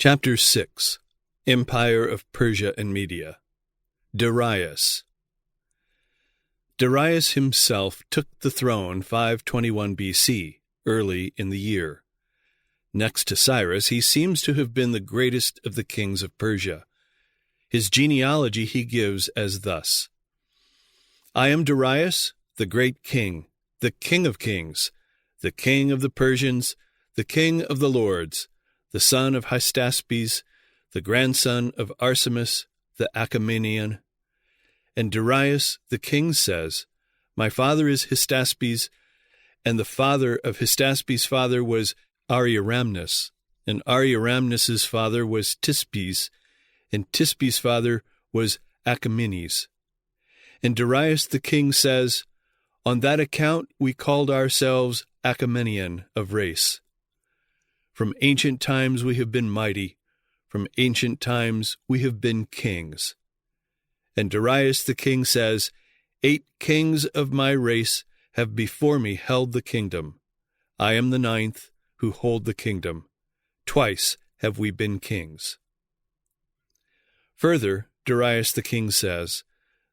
Chapter 6. Empire of Persia and Media. Darius. Darius himself took the throne 521 BC, early in the year. Next to Cyrus, he seems to have been the greatest of the kings of Persia. His genealogy he gives as thus: I am Darius, the great king, the king of kings, the king of the Persians, the king of the lords, the son of Hystaspes, the grandson of Arsamas, the Achaemenian. And Darius the king says, My father is Hystaspes, and the father of Hystaspes' father was Ariaramnes, and Ariaramnes' father was Tispes, and Tispes' father was Achaemenes. And Darius the king says, On that account we called ourselves Achaemenian of race. From ancient times we have been mighty, from ancient times we have been kings. And Darius the king says, 8 kings of my race have before me held the kingdom. I am the 9th who hold the kingdom. Twice have we been kings. Further, Darius the king says,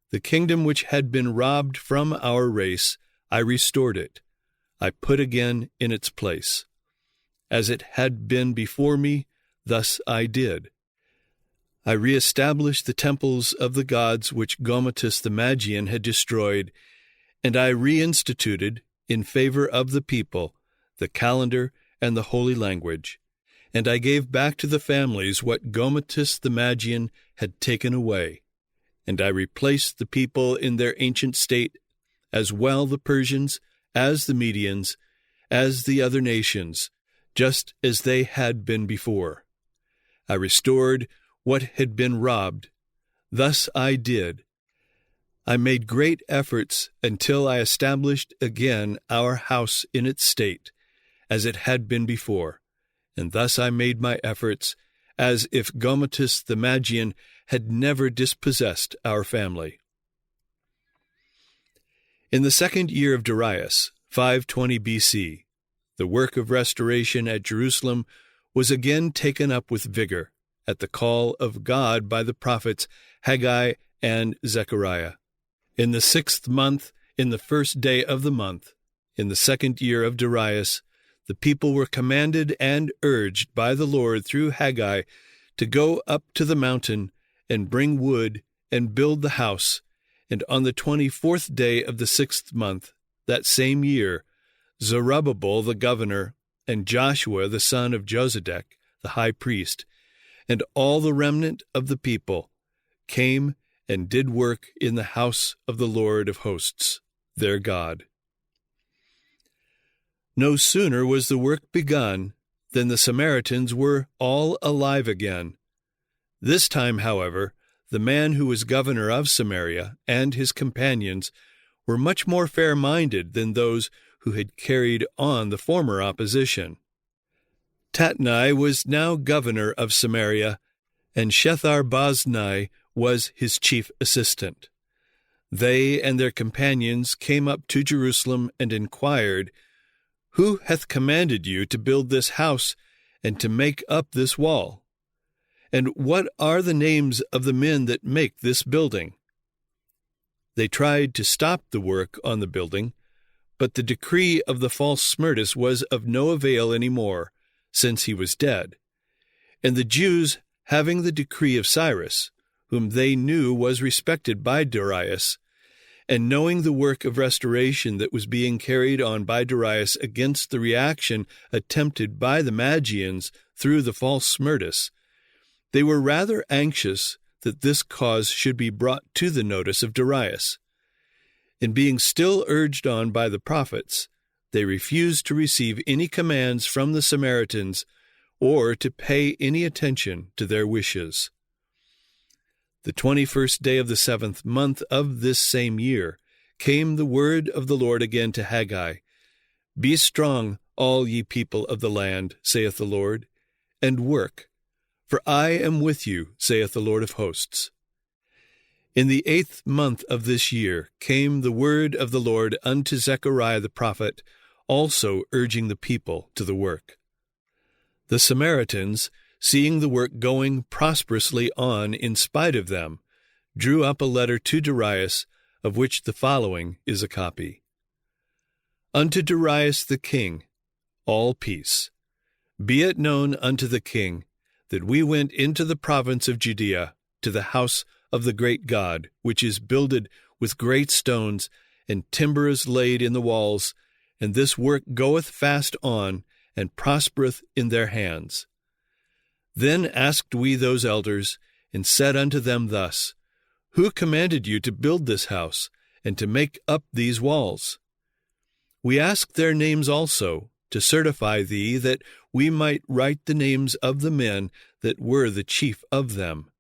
The kingdom which had been robbed from our race, I restored it. I put again in its place. As it had been before me, thus I did. I reestablished the temples of the gods which Gometus the Magian had destroyed, and I reinstituted, in favor of the people, the calendar and the holy language, and I gave back to the families what Gometus the Magian had taken away, and I replaced the people in their ancient state, as well the Persians, as the Medians, as the other nations, just as they had been before. I restored what had been robbed. Thus I did. I made great efforts until I established again our house in its state, as it had been before, and thus I made my efforts as if Gometus the Magian had never dispossessed our family. In the 2nd year of Darius, 520 BC, the work of restoration at Jerusalem was again taken up with vigor at the call of God by the prophets Haggai and Zechariah. In the 6th month, in the 1st day of the month, in the 2nd year of Darius, the people were commanded and urged by the Lord through Haggai to go up to the mountain and bring wood and build the house. And on the 24th day of the 6th month, that same year, Zerubbabel the governor, and Joshua the son of Josedek the high priest, and all the remnant of the people came and did work in the house of the Lord of hosts, their God. No sooner was the work begun than the Samaritans were all alive again. This time, however, the man who was governor of Samaria and his companions were much more fair-minded than those who had carried on the former opposition. Tatnai was now governor of Samaria, and Shethar-Boznai was his chief assistant. They and their companions came up to Jerusalem and inquired, Who hath commanded you to build this house and to make up this wall? And what are the names of the men that make this building? They tried to stop the work on the building, but the decree of the false Smyrtus was of no avail any more, since he was dead. And the Jews, having the decree of Cyrus, whom they knew was respected by Darius, and knowing the work of restoration that was being carried on by Darius against the reaction attempted by the Magians through the false Smyrtus, they were rather anxious that this cause should be brought to the notice of Darius. And being still urged on by the prophets, they refused to receive any commands from the Samaritans or to pay any attention to their wishes. The 21st day of the 7th month of this same year came the word of the Lord again to Haggai. Be strong, all ye people of the land, saith the Lord, and work, for I am with you, saith the Lord of hosts. In the 8th month of this year came the word of the Lord unto Zechariah the prophet, also urging the people to the work. The Samaritans, seeing the work going prosperously on in spite of them, drew up a letter to Darius, of which the following is a copy. Unto Darius the king, all peace. Be it known unto the king that we went into the province of Judea to the house of the great God, which is builded with great stones, and timber is laid in the walls, and this work goeth fast on, and prospereth in their hands. Then asked we those elders, and said unto them thus, Who commanded you to build this house, and to make up these walls? We asked their names also, to certify thee, that we might write the names of the men that were the chief of them.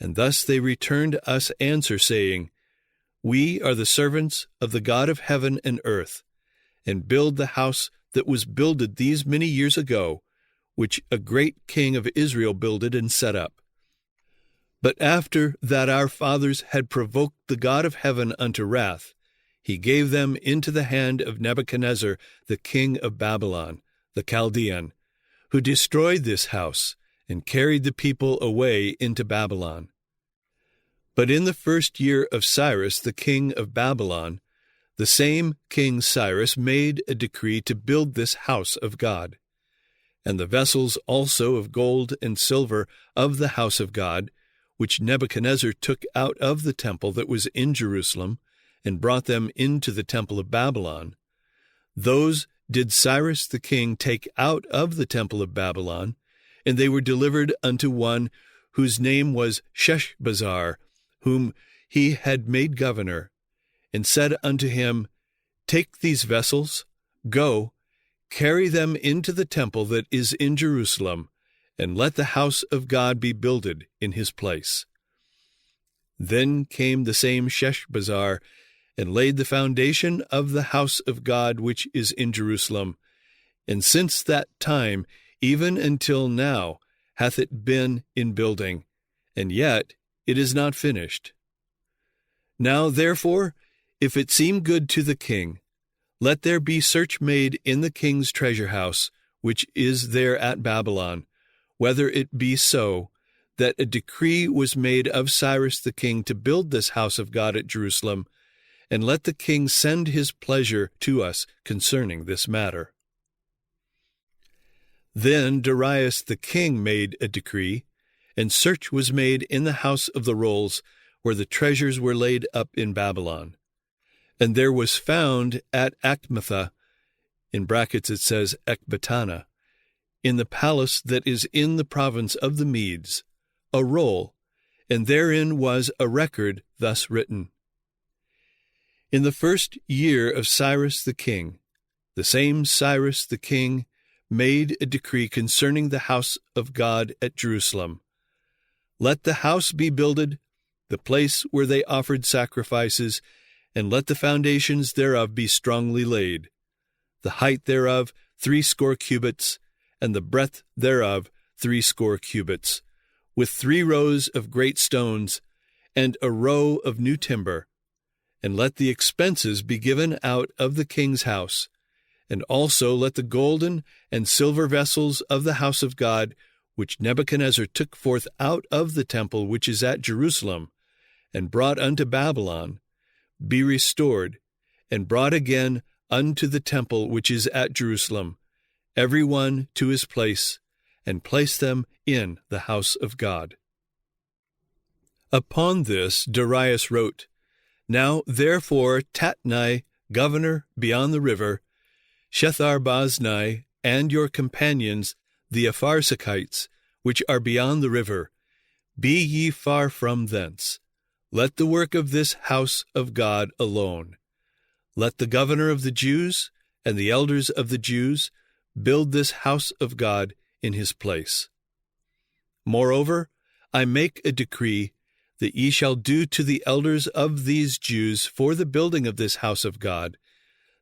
And thus they returned us answer, saying, We are the servants of the God of heaven and earth, and build the house that was builded these many years ago, which a great king of Israel builded and set up. But after that our fathers had provoked the God of heaven unto wrath, he gave them into the hand of Nebuchadnezzar, the king of Babylon, the Chaldean, who destroyed this house and carried the people away into Babylon. But in the first year of Cyrus, the king of Babylon, the same King Cyrus made a decree to build this house of God. And the vessels also of gold and silver of the house of God, which Nebuchadnezzar took out of the temple that was in Jerusalem, and brought them into the temple of Babylon, those did Cyrus the king take out of the temple of Babylon, and they were delivered unto one whose name was Sheshbazzar, whom he had made governor, and said unto him, Take these vessels, go, carry them into the temple that is in Jerusalem, and let the house of God be builded in his place. Then came the same Sheshbazzar, and laid the foundation of the house of God which is in Jerusalem, and since that time, even until now, hath it been in building, and yet it is not finished. Now therefore, if it seem good to the king, let there be search made in the king's treasure house, which is there at Babylon, whether it be so, that a decree was made of Cyrus the king to build this house of God at Jerusalem, and let the king send his pleasure to us concerning this matter. Then Darius the king made a decree, and search was made in the house of the rolls, where the treasures were laid up in Babylon. And there was found at Achmetha, in brackets it says Ecbatana, in the palace that is in the province of the Medes, a roll, and therein was a record thus written. In the first year of Cyrus the king, the same Cyrus the king made a decree concerning the house of God at Jerusalem. Let the house be builded, the place where they offered sacrifices, and let the foundations thereof be strongly laid, the height thereof 80 cubits, and the breadth thereof 80 cubits, with 3 rows of great stones, and a row of new timber. And let the expenses be given out of the king's house, and also let the golden and silver vessels of the house of God, which Nebuchadnezzar took forth out of the temple which is at Jerusalem, and brought unto Babylon, be restored, and brought again unto the temple which is at Jerusalem, every one to his place, and place them in the house of God. Upon this Darius wrote, Now therefore Tatnai, governor beyond the river, Shetharboznai, and your companions, the Apharsachites, which are beyond the river, be ye far from thence. Let the work of this house of God alone. Let the governor of the Jews and the elders of the Jews build this house of God in his place. Moreover, I make a decree that ye shall do to the elders of these Jews for the building of this house of God,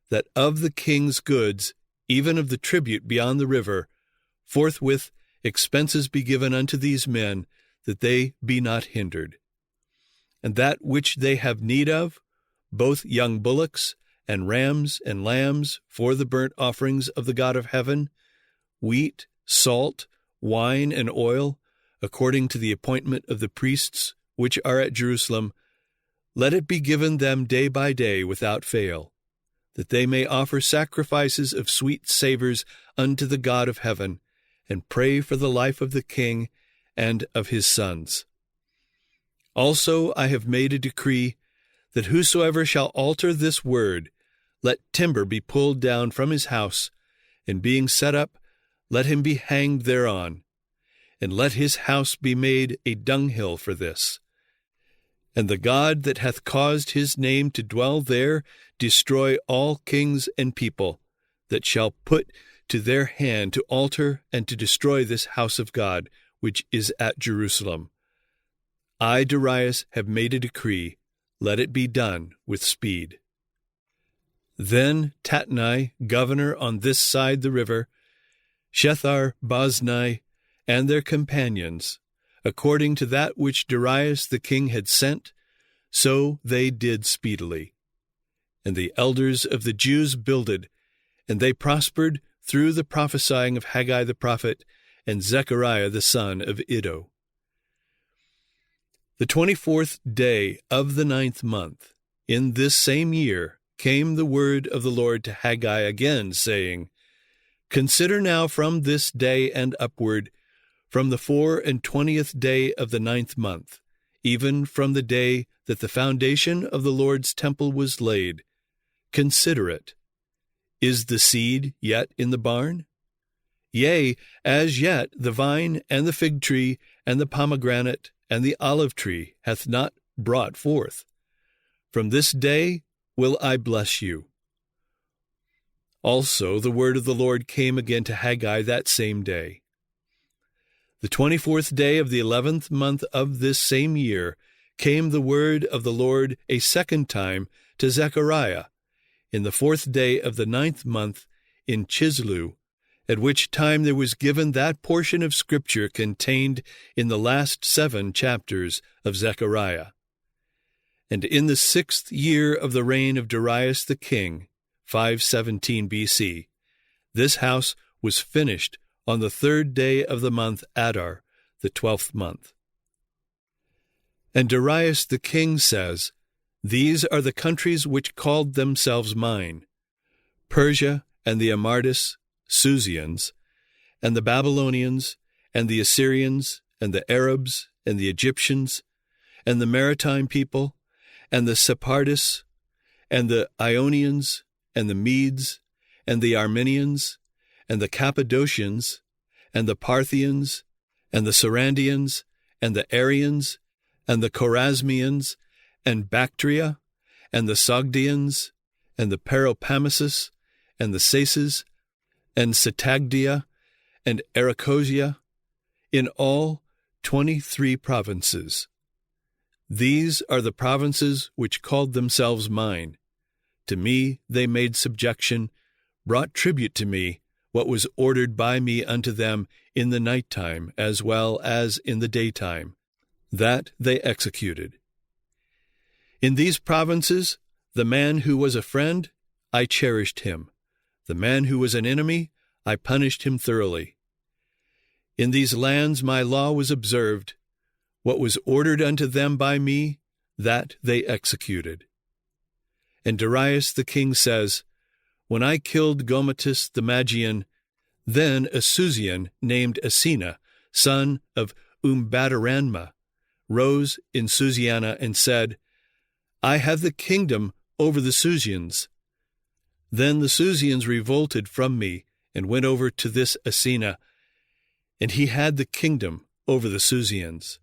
that of the king's goods, even of the tribute beyond the river, forthwith expenses be given unto these men, that they be not hindered. And that which they have need of, both young bullocks and rams and lambs for the burnt offerings of the God of heaven, wheat, salt, wine, and oil, according to the appointment of the priests which are at Jerusalem, let it be given them day by day without fail, that they may offer sacrifices of sweet savors unto the God of heaven, and pray for the life of the king and of his sons. Also I have made a decree that whosoever shall alter this word, let timber be pulled down from his house, and being set up, let him be hanged thereon, and let his house be made a dunghill for this. And the God that hath caused his name to dwell there destroy all kings and people that shall put to their hand to alter and to destroy this house of God, which is at Jerusalem. I, Darius, have made a decree, let it be done with speed. Then Tatnai, governor on this side the river, Shethar-Boznai, and their companions, according to that which Darius the king had sent, so they did speedily. And the elders of the Jews builded, and they prospered through the prophesying of Haggai the prophet and Zechariah the son of Iddo. The 24th day of the 9th month, in this same year, came the word of the Lord to Haggai again, saying, Consider now from this day and upward, from the 24th day of the 9th month, even from the day that the foundation of the Lord's temple was laid, consider it. Is the seed yet in the barn? Yea, as yet the vine and the fig tree and the pomegranate and the olive tree hath not brought forth. From this day will I bless you. Also the word of the Lord came again to Haggai that same day. The 24th day of the 11th month of this same year came the word of the Lord a second time to Zechariah, in the 4th day of the 9th month in Chislew, at which time there was given that portion of Scripture contained in the last 7 chapters of Zechariah. And in the 6th year of the reign of Darius the king, 517 B.C., this house was finished on the 3rd day of the month Adar, the 12th month. And Darius the king says, These are the countries which called themselves mine, Persia and the Amardis, Susians, and the Babylonians, and the Assyrians, and the Arabs, and the Egyptians, and the maritime people, and the Sephardists, and the Ionians, and the Medes, and the Armenians, and the Cappadocians, and the Parthians, and the Sarandians, and the Arians, and the Chorasmians, and Bactria, and the Sogdians, and the Paropamisus, and the Saces, and Setagdia, and Arachosia, in all 23 provinces. These are the provinces which called themselves mine. To me they made subjection, brought tribute to me, what was ordered by me unto them in the night time as well as in the daytime, that they executed. In these provinces, the man who was a friend, I cherished him. The man who was an enemy, I punished him thoroughly. In these lands my law was observed. What was ordered unto them by me, that they executed. And Darius the king says, When I killed Gometis the Magian, then a Susian named Asina, son of Umbadaranma, rose in Susiana and said, I have the kingdom over the Susians. Then the Susians revolted from me and went over to this Asina, and he had the kingdom over the Susians.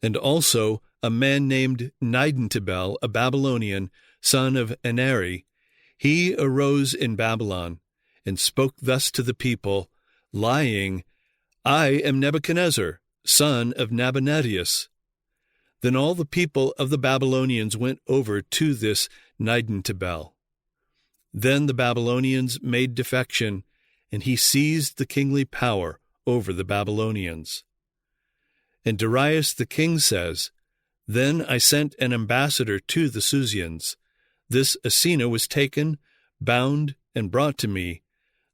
And also a man named Nidentabel, a Babylonian, son of Anari, he arose in Babylon, and spoke thus to the people, lying, I am Nebuchadnezzar, son of Nabonidus. Then all the people of the Babylonians went over to this Nidentabel. Then the Babylonians made defection, and he seized the kingly power over the Babylonians. And Darius the king says, Then I sent an ambassador to the Susians. This Asina was taken, bound, and brought to me.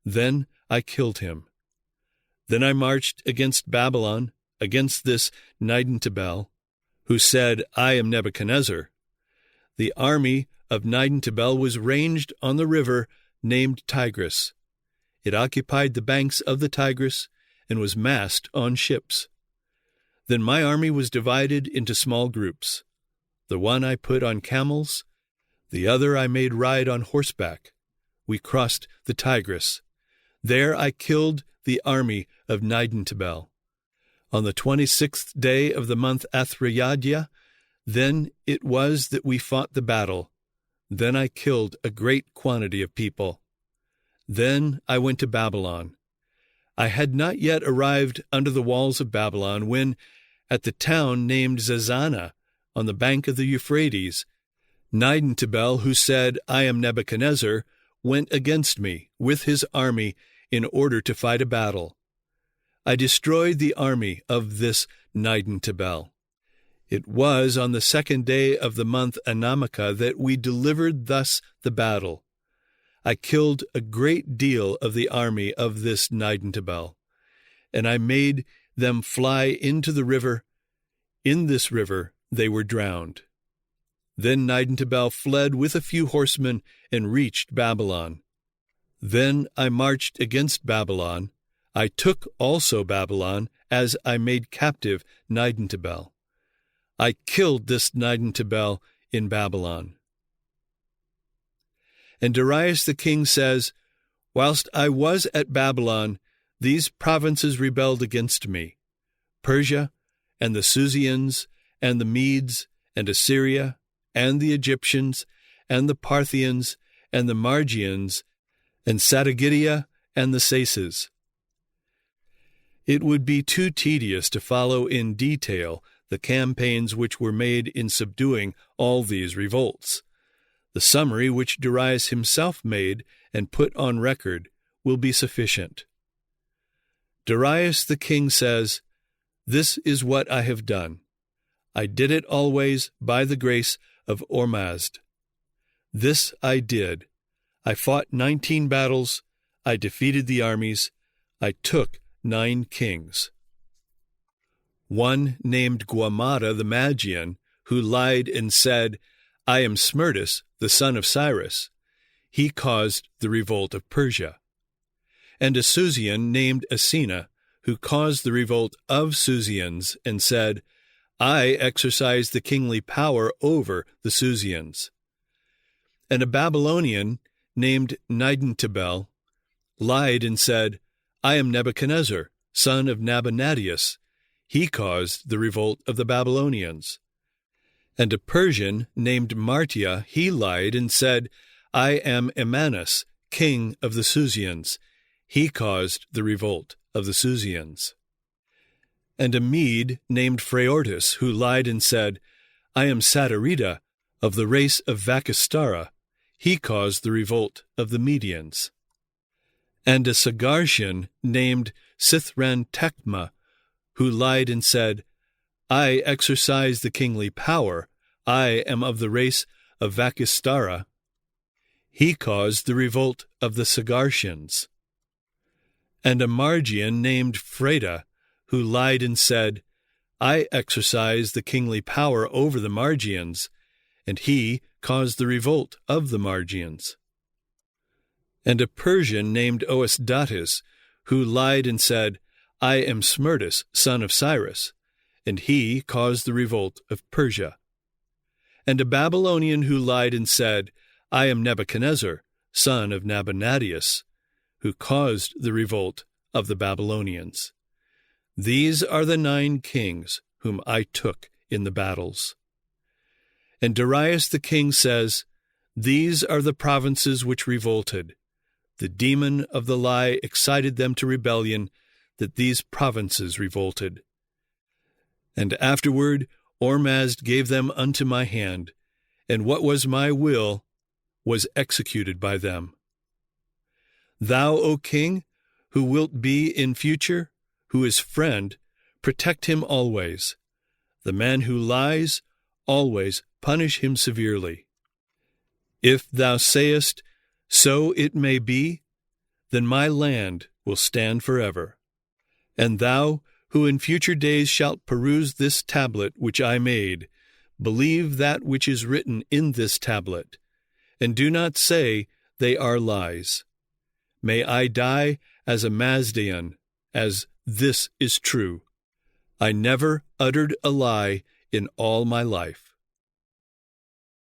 Then I killed him. Then I marched against Babylon, against this Nidan-Tabel, who said, I am Nebuchadnezzar. The army of Nidan-Tabel was ranged on the river named Tigris. It occupied the banks of the Tigris and was massed on ships. Then my army was divided into small groups. The one I put on camels, the other I made ride on horseback. We crossed the Tigris. There I killed the army of Nidan-Tabel. On the 26th day of the month Athrayadya, then it was that we fought the battle. Then I killed a great quantity of people. Then I went to Babylon. I had not yet arrived under the walls of Babylon when, at the town named Zazana, on the bank of the Euphrates, Nidan-Tabel, who said, I am Nebuchadnezzar, went against me with his army in order to fight a battle. I destroyed the army of this Nidan-Tabel. It was on the 2nd day of the month Anamaka that we delivered thus the battle. I killed a great deal of the army of this Nidan-Tabel, and I made them fly into the river. In this river they were drowned. Then Nidan-Tabel fled with a few horsemen and reached Babylon. Then I marched against Babylon. I took also Babylon, as I made captive Nidan-Tabel. I killed this Nidan-Tabel in Babylon. And Darius the king says, Whilst I was at Babylon, these provinces rebelled against me, Persia, and the Susians, and the Medes, and Assyria, and the Egyptians, and the Parthians, and the Margians, and Satagidia, and the Saces. It would be too tedious to follow in detail the campaigns which were made in subduing all these revolts. The summary which Darius himself made and put on record will be sufficient. Darius the king says, This is what I have done. I did it always by the grace of Ormazd. This I did. I fought 19 battles. I defeated the armies. I took 9 kings. One named Guamata the Magian, who lied and said, I am Smerdis, the son of Cyrus. He caused the revolt of Persia. And a Susian named Asina, who caused the revolt of Susians, and said, I exercise the kingly power over the Susians. And a Babylonian named Nidan-Tabel lied and said, I am Nebuchadnezzar, son of Nabonidus. He caused the revolt of the Babylonians. And a Persian named Martia, he lied and said, I am Emanus, king of the Susians. He caused the revolt of the Susians. And a Mede named Phraortus, who lied and said, I am Satirida, of the race of Vacistara. He caused the revolt of the Medians. And a Sagartian named Sithran-Tekma, who lied and said, I exercise the kingly power. I am of the race of Vacistara. He caused the revolt of the Sagartians. And a Margian named Freda, who lied and said, I exercise the kingly power over the Margians, and he caused the revolt of the Margians. And a Persian named Oesdatus, who lied and said, I am Smerdis, son of Cyrus, and he caused the revolt of Persia. And a Babylonian who lied and said, I am Nebuchadnezzar, son of Nabonidus, who caused the revolt of the Babylonians. These are the 9 kings whom I took in the battles. And Darius the king says, These are the provinces which revolted. The demon of the lie excited them to rebellion, that these provinces revolted. And afterward Ormazd gave them unto my hand, and what was my will was executed by them. Thou, O king, who wilt be in future, who is friend, protect him always. The man who lies, always punish him severely. If thou sayest, So it may be, then my land will stand forever. And thou, who in future days shalt peruse this tablet which I made, believe that which is written in this tablet, and do not say they are lies. May I die as a Mazdaean, as this is true. I never uttered a lie in all my life.